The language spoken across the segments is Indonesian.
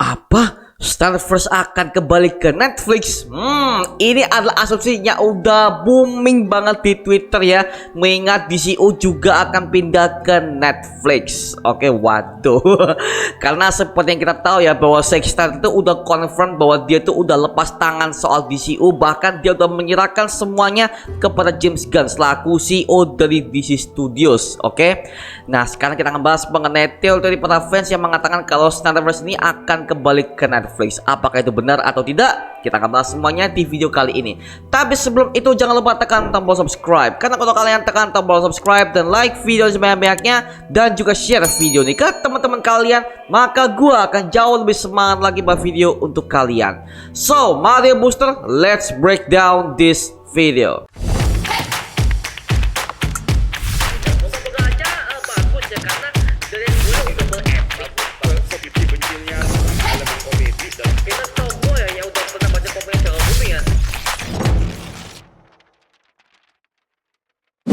Apa? Snyderverse akan kembali ke Netflix? Ini adalah asumsinya udah booming banget di Twitter ya. Mengingat DCU juga akan pindah ke Netflix. Oke, waduh. Karena seperti yang kita tahu ya, bahwa Zack Snyder itu udah confirm bahwa dia tuh udah lepas tangan soal DCU. Bahkan dia udah menyerahkan semuanya kepada James Gunn selaku CEO dari DC Studios. Oke. Nah, sekarang kita akan bahas mengenai teori para fans yang mengatakan kalau Snyderverse ini akan kembali ke Netflix. Apakah itu benar atau tidak? Kita akan bahas semuanya di video kali ini. Tapi sebelum itu jangan lupa tekan tombol subscribe. Karena kalau kalian tekan tombol subscribe dan like video sebanyak-banyaknya dan juga share video ini ke teman-teman kalian, maka gua akan jauh lebih semangat lagi buat video untuk kalian. So, Mario Booster, let's break down this video.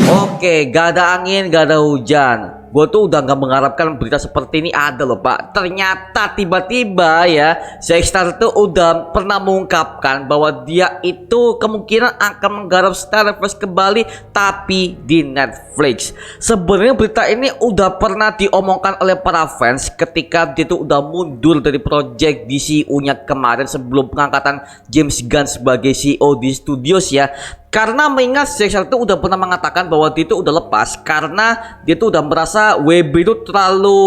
Oke, gak ada angin, gak ada hujan. Gue tuh udah gak mengharapkan berita seperti ini ada loh Pak. Ternyata tiba-tiba ya Zack Snyder tuh udah pernah mengungkapkan bahwa dia itu kemungkinan akan menggarap Snyderverse kembali, tapi di Netflix. Sebenarnya berita ini udah pernah diomongkan oleh para fans ketika dia tuh udah mundur dari project DCU-nya kemarin sebelum pengangkatan James Gunn sebagai CEO di Studios ya. Karena mengingat Zack Snyder itu udah pernah mengatakan bahwa dia itu udah lepas karena dia tuh udah merasa WB itu terlalu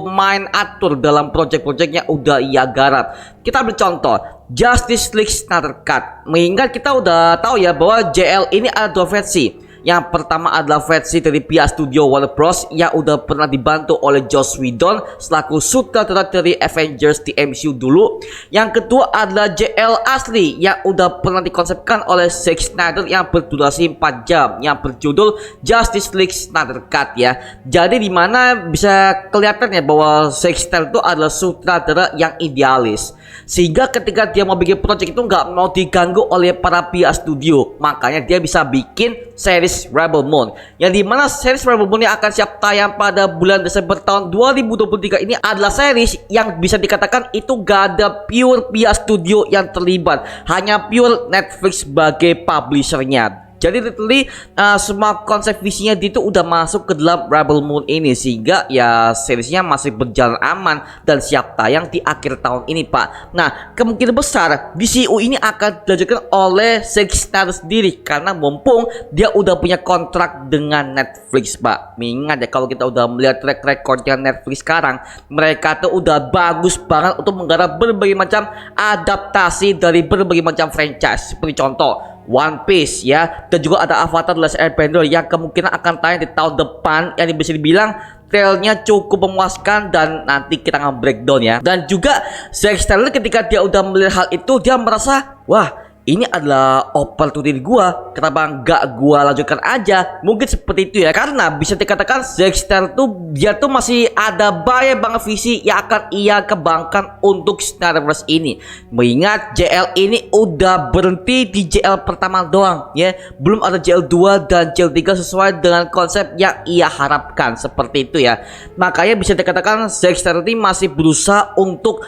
main atur dalam project-project yang udah ia garap. Kita ambil contoh Justice League Snyder Cut. Mengingat kita udah tahu ya bahwa JL ini ada dua versi. Yang pertama adalah versi dari pihak studio Warner Bros yang udah pernah dibantu oleh Joss Whedon selaku sutradara dari Avengers di MCU dulu. Yang kedua adalah JL asli yang udah pernah dikonsepkan oleh Zack Snyder yang berdurasi 4 jam yang berjudul Justice League Snyder Cut ya. Jadi dimana bisa kelihatan ya bahwa Zack Snyder itu adalah sutradara yang idealis. Sehingga ketika dia mau bikin project itu nggak mau diganggu oleh para pihak studio. Makanya dia bisa bikin series Rebel Moon, yang dimana series Rebel Moon yang akan siap tayang pada bulan Desember tahun 2023 ini adalah series yang bisa dikatakan itu gak ada pure pihak studio yang terlibat, hanya pure Netflix sebagai publishernya. Jadi literally semua konsep visinya dia itu udah masuk ke dalam Rebel Moon ini, sehingga ya seriesnya masih berjalan aman dan siap tayang di akhir tahun ini Pak. Nah, kemungkinan besar DCU ini akan dilanjutkan oleh Zack Snyder sendiri karena mumpung dia udah punya kontrak dengan Netflix Pak. Mengingat ya kalau kita udah melihat track recordnya Netflix sekarang, mereka tuh udah bagus banget untuk menggarap berbagai macam adaptasi dari berbagai macam franchise. Seperti contoh One Piece ya, dan juga ada Avatar The Last Airbender yang kemungkinan akan tayang di tahun depan, yang bisa dibilang trailnya cukup memuaskan dan nanti kita akan breakdown ya. Dan juga Zack Snyder ketika dia udah melihat hal itu, dia merasa wah, ini adalah opportunity gua, kenapa nggak gua lanjutkan aja? Mungkin seperti itu ya, karena bisa dikatakan Zack Snyder tuh dia tuh masih ada banyak banget visi yang akan ia kembangkan untuk Snyderverse ini. Mengingat JL ini udah berhenti di JL pertama doang ya, belum ada JL 2 dan JL 3 sesuai dengan konsep yang ia harapkan, seperti itu ya. Makanya bisa dikatakan Zack Snyder ini masih berusaha untuk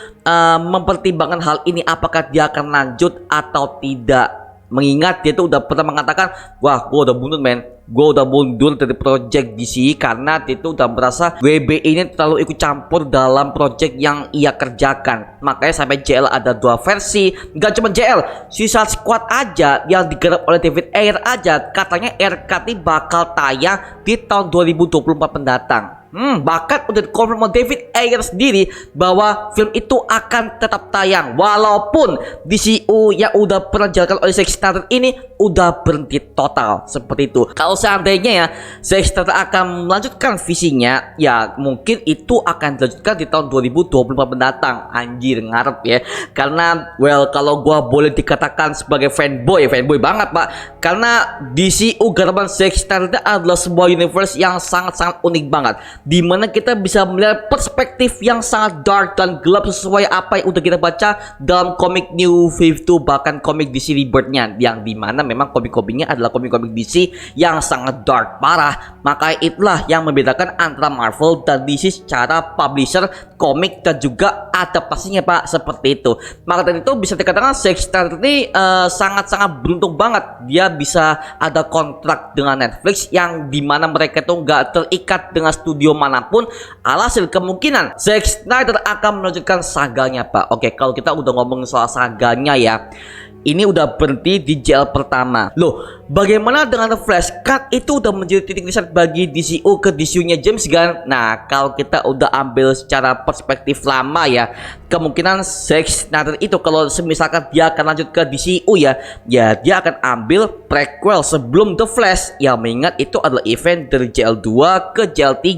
mempertimbangkan hal ini, apakah dia akan lanjut atau tidak. Mengingat dia tuh udah pernah mengatakan, wah gue udah mundur men, gue udah mundur dari project DC karena dia tuh udah merasa WB ini terlalu ikut campur dalam project yang ia kerjakan. Makanya sampai JL ada dua versi. Gak cuma JL, Suicide Squad aja yang digarap oleh David Ayer aja katanya RKT bakal tayang di tahun 2024 mendatang. Bahkan udah dikonfirm sama David Ayer sendiri bahwa film itu akan tetap tayang walaupun DCU yang udah pernah dijalankan oleh Zack Snyder ini udah berhenti total, seperti itu. Kalau seandainya ya Zack Snyder akan melanjutkan visinya, ya mungkin itu akan dilanjutkan di tahun 2024 mendatang. Anjir, ngarep ya. Karena well, kalau gua boleh dikatakan sebagai fanboy banget Pak, karena DCU garapan Zack Snyder adalah sebuah universe yang sangat-sangat unik banget, dimana kita bisa melihat perspektif yang sangat dark dan gelap sesuai apa yang udah kita baca dalam komik New 52, bahkan komik DC Rebirth-nya, yang dimana memang komik-komiknya adalah komik-komik DC yang sangat dark parah. Maka itulah yang membedakan antara Marvel dan DC secara publisher, komik, dan juga adaptasinya Pak, seperti itu. Maka dari itu bisa dikatakan Zack Snyder ini sangat-sangat beruntung banget dia bisa ada kontrak dengan Netflix yang dimana mereka itu nggak terikat dengan studio manapun. Alhasil kemungkinan Zack Snyder akan melanjutkan saganya Pak. Oke, kalau kita udah ngomong soal saganya ya, ini udah berhenti di JL pertama. Loh, bagaimana dengan The Flash? Kan itu udah menjadi titik riset bagi DCU ke DCU-nya James Gunn. Nah, kalau kita udah ambil secara perspektif lama ya, kemungkinan Zack Snyder itu kalau misalkan dia akan lanjut ke DCU ya dia akan ambil prequel sebelum The Flash. Yang mengingat itu adalah event dari JL2 ke JL3.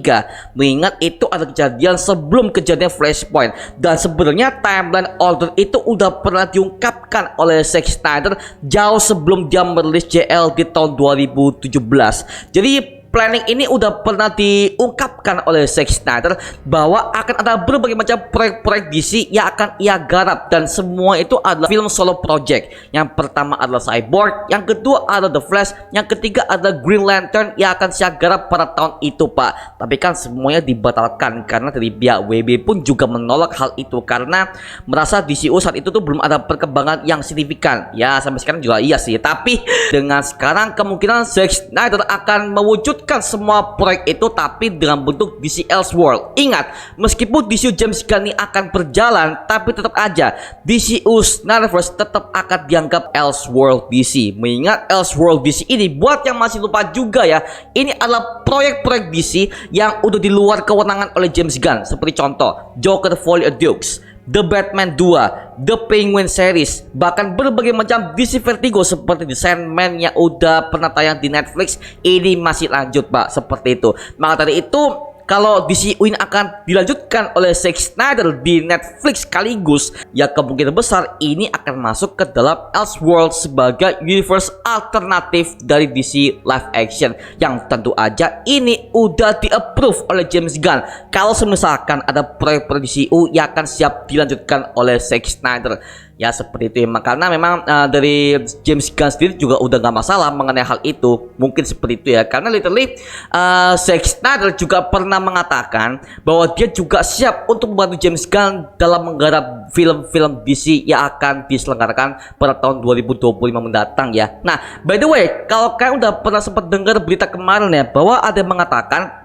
Mengingat itu adalah kejadian sebelum kejadian Flashpoint. Dan sebenarnya timeline order itu udah pernah diungkapkan oleh Zack Snyder jauh sebelum dia merilis JL di tahun 2017. Jadi planning ini udah pernah diungkapkan oleh Zack Snyder bahwa akan ada berbagai macam proyek-proyek DC yang akan ia garap, dan semua itu adalah film solo project. Yang pertama adalah Cyborg, yang kedua adalah The Flash, yang ketiga adalah Green Lantern yang akan saya garap pada tahun itu Pak. Tapi kan semuanya dibatalkan karena dari pihak WB pun juga menolak hal itu karena merasa DCU saat itu tuh belum ada perkembangan yang signifikan. Ya sampai sekarang juga iya sih. Tapi dengan sekarang kemungkinan Zack Snyder akan mewujud semua proyek itu tapi dengan bentuk DC Elseworld. Ingat, meskipun DCU James Gunn ini akan berjalan, tapi tetap aja DCU Snyderverse tetap akan dianggap Elseworld DC. Mengingat Elseworld DC ini, buat yang masih lupa juga ya, ini adalah proyek-proyek DC yang udah di luar kewenangan oleh James Gunn. Seperti contoh Joker Folie à Deux, The Batman 2, The Penguin series, bahkan berbagai macam DC Vertigo seperti The Sandman yang udah pernah tayang di Netflix, ini masih lanjut Pak, seperti itu. Maka dari itu kalau DCU ini akan dilanjutkan oleh Zack Snyder di Netflix sekaligus, ya kemungkinan besar ini akan masuk ke dalam Elseworld sebagai universe alternatif dari DC live action, yang tentu aja ini udah di-approve oleh James Gunn. Kalau misalkan ada proyek-proyek DCU yang akan siap dilanjutkan oleh Zack Snyder, ya seperti itu ya. Karena memang dari James Gunn sendiri juga udah nggak masalah mengenai hal itu. Mungkin seperti itu ya, karena literally Zack Snyder juga pernah mengatakan bahwa dia juga siap untuk membantu James Gunn dalam menggarap film-film DC yang akan diselenggarakan pada tahun 2025 mendatang ya. Nah, by the way, kalau kalian udah pernah sempat dengar berita kemarin ya, bahwa ada yang mengatakan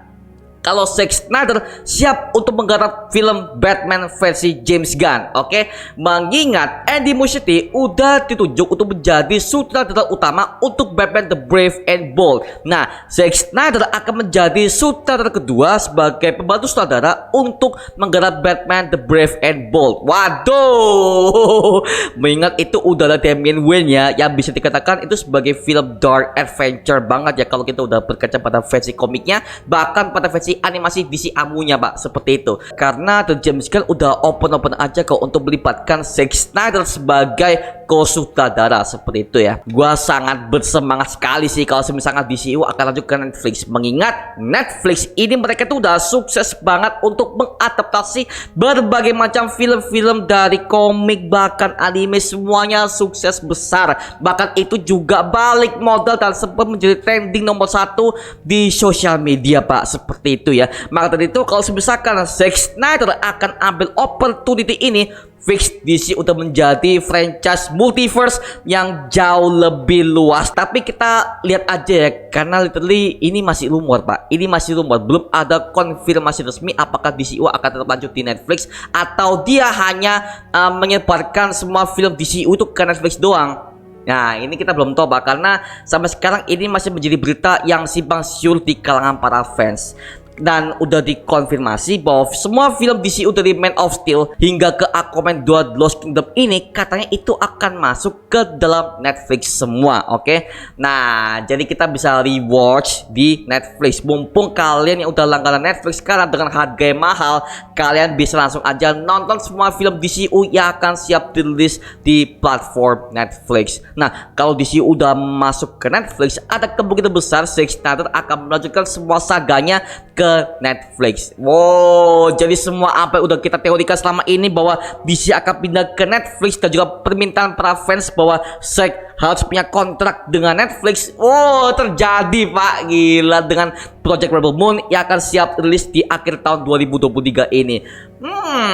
kalau Zack Snyder siap untuk menggarap film Batman versi James Gunn. Oke, mengingat Andy Muschietti udah ditunjuk untuk menjadi sutradara utama untuk Batman The Brave and Bold. Nah, Zack Snyder akan menjadi sutradara kedua sebagai pembantu sutradara untuk menggarap Batman The Brave and Bold. Waduh, mengingat itu udah ada Damian Wayne ya, yang bisa dikatakan itu sebagai film dark adventure banget ya kalau kita udah berkaca pada versi komiknya, bahkan pada versi animasi DC Amunya Pak, seperti itu. Karena The James Gunn udah open aja kok untuk melibatkan Zack Snyder sebagai co-sutradara, seperti itu ya. Gua sangat bersemangat sekali sih kalau misalnya DCU akan lanjut ke Netflix, mengingat Netflix ini mereka tuh udah sukses banget untuk mengadaptasi berbagai macam film-film dari komik bahkan anime, semuanya sukses besar. Bahkan itu juga balik modal dan sempat menjadi trending nomor 1 di sosial media Pak, seperti itu ya. Maka dari itu kalau misalkan Zack Snyder akan ambil opportunity ini, fix DC udah menjadi franchise multiverse yang jauh lebih luas. Tapi kita lihat aja ya, karena literally ini masih rumor Pak, ini masih rumor, belum ada konfirmasi resmi apakah DCU akan tetap lanjut di Netflix atau dia hanya menyebarkan semua film DCU itu ke Netflix doang. Nah, ini kita belum tahu Pak, karena sampai sekarang ini masih menjadi berita yang simpang siur di kalangan para fans. Dan udah dikonfirmasi bahwa semua film DCU dari Man of Steel hingga ke Aquaman 2 Lost Kingdom ini katanya itu akan masuk ke dalam Netflix semua. Oke. Nah, jadi kita bisa rewatch di Netflix. Mumpung kalian yang udah langganan Netflix sekarang dengan harga yang mahal, kalian bisa langsung aja nonton semua film DCU yang akan siap dirilis di platform Netflix. Nah, kalau DCU udah masuk ke Netflix, ada kemungkinan besar Zack Snyder akan melanjutkan semua saganya ke Netflix. Wow, jadi semua apa yang udah kita teorikan selama ini bahwa DC akan pindah ke Netflix dan juga permintaan para fans bahwa Zack harus punya kontrak dengan Netflix. Oh, terjadi Pak, gila, dengan Project Rebel Moon yang akan siap rilis di akhir tahun 2023 ini.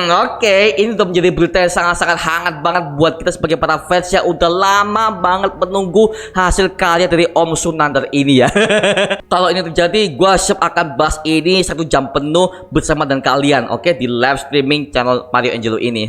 Oke, ini udah menjadi berita yang sangat-sangat hangat banget buat kita sebagai para fans yang udah lama banget menunggu hasil karya dari Om Sunandar ini ya. Kalau ini terjadi, gua siap akan bahas ini 1 jam penuh bersama dengan kalian, oke, di live streaming channel Mario Angelo ini.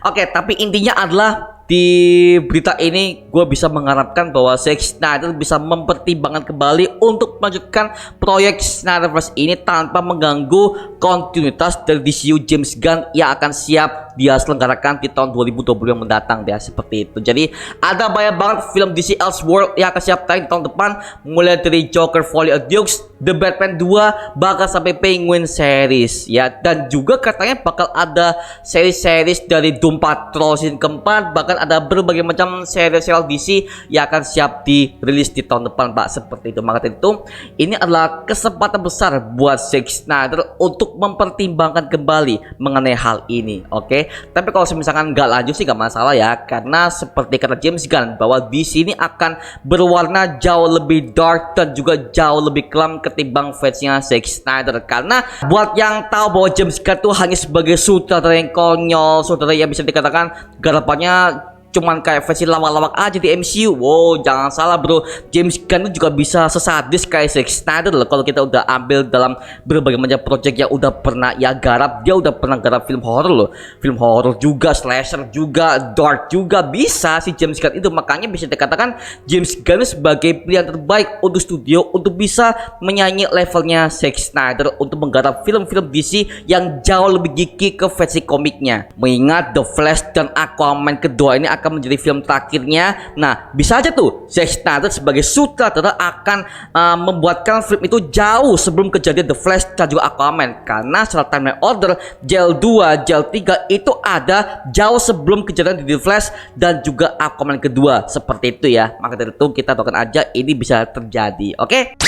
Oke, tapi intinya adalah di berita ini gue bisa mengharapkan bahwa Zack Snyder bisa mempertimbangkan kembali untuk melanjutkan proyek Snyderverse ini tanpa mengganggu kontinuitas dari DCU James Gunn yang akan siap dia selenggarakan di tahun 2020 yang mendatang deh, seperti itu. Jadi ada banyak banget film DC Elseworld yang akan siap tayang di tahun depan, mulai dari Joker Folly of Dukes, The Batman 2, bahkan sampai Penguin series ya, dan juga katanya bakal ada series-series dari Doom Patrol season keempat, bahkan ada berbagai macam serial DC yang akan siap dirilis di tahun depan Pak, seperti itu. Maka itu ini adalah kesempatan besar buat Zack Snyder untuk mempertimbangkan kembali mengenai hal ini, oke? Tapi kalau misalkan nggak lanjut sih nggak masalah ya, karena seperti kata James Gunn bahwa di sini akan berwarna jauh lebih dark dan juga jauh lebih kelam ketimbang fansnya Zack Snyder. Karena buat yang tahu bahwa James Gunn itu hanya sebagai sutradara yang konyol, sutradara yang bisa dikatakan garapannya cuman kayak versi lawak-lawak aja di MCU. Wow, jangan salah bro, James Gunn itu juga bisa sesadis kayak Zack Snyder loh. Kalau kita udah ambil dalam berbagai macam project yang udah pernah ya garap, dia udah pernah garap film horror loh, film horror juga, slasher juga, dark juga bisa si James Gunn itu. Makanya bisa dikatakan James Gunn sebagai pilihan terbaik untuk studio untuk bisa menyanyi levelnya Zack Snyder untuk menggarap film-film DC yang jauh lebih geeky ke versi komiknya. Mengingat The Flash dan Aquaman kedua ini akan menjadi film terakhirnya. Nah, bisa aja tuh Zack Snyder sebagai sutradara akan membuatkan film itu jauh sebelum kejadian The Flash dan juga Aquaman, karena secara timeline order JL 2, JL 3 itu ada jauh sebelum kejadian di The Flash dan juga Aquaman kedua, seperti itu ya. Maka dari itu kita doakan aja ini bisa terjadi, oke?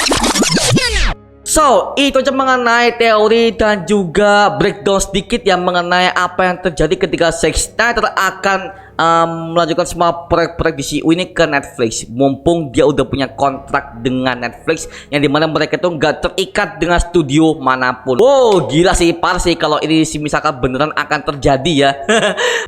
So, itu aja mengenai teori dan juga breakdown sedikit yang mengenai apa yang terjadi ketika Zack Snyder akan melanjutkan semua proyek-proyek DCU ini ke Netflix. Mumpung dia udah punya kontrak dengan Netflix yang dimana mereka tuh nggak terikat dengan studio manapun. Wow, gila sih, parah sih kalau ini misalkan beneran akan terjadi ya.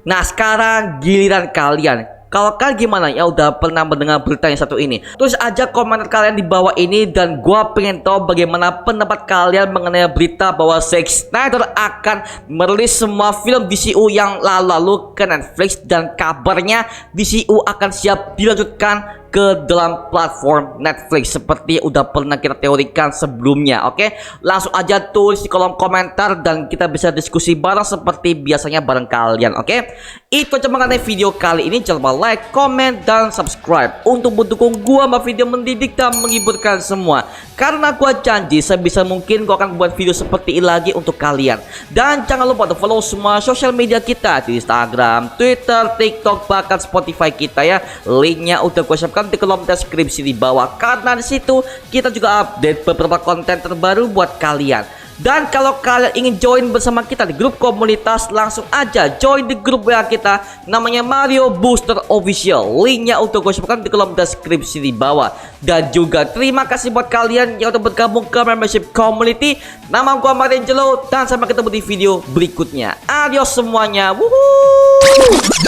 Nah, sekarang giliran kalian. Kalau kalian gimana ya udah pernah mendengar berita yang satu ini? Tulis aja komentar kalian di bawah ini dan gua pengen tahu bagaimana pendapat kalian mengenai berita bahwa Zack Snyder akan merilis semua film DCU yang lalu-lalu ke Netflix dan kabarnya DCU akan siap dilanjutkan ke dalam platform Netflix seperti udah pernah kita teorikan sebelumnya, oke? Langsung aja tulis di kolom komentar dan kita bisa diskusi bareng seperti biasanya bareng kalian, oke? Itu aja mengenai video kali ini. Jangan lupa like, comment, dan subscribe untuk mendukung gua sama video mendidik dan menghiburkan semua. Karena gua janji sebisa mungkin gua akan buat video seperti ini lagi untuk kalian. Dan jangan lupa untuk follow semua sosial media kita di Instagram, Twitter, TikTok, bahkan Spotify kita ya. Linknya udah gua siapkan di kolom deskripsi di bawah, karena di situ kita juga update beberapa konten terbaru buat kalian. Dan kalau kalian ingin join bersama kita di grup komunitas, langsung aja join di grup WA kita namanya Mario Booster Official. Linknya udah gue siapkan di kolom deskripsi di bawah. Dan juga terima kasih buat kalian yang udah bergabung ke membership community. Nama gue Mario Angelo dan sampai ketemu di video berikutnya. Adios semuanya. Woohoo!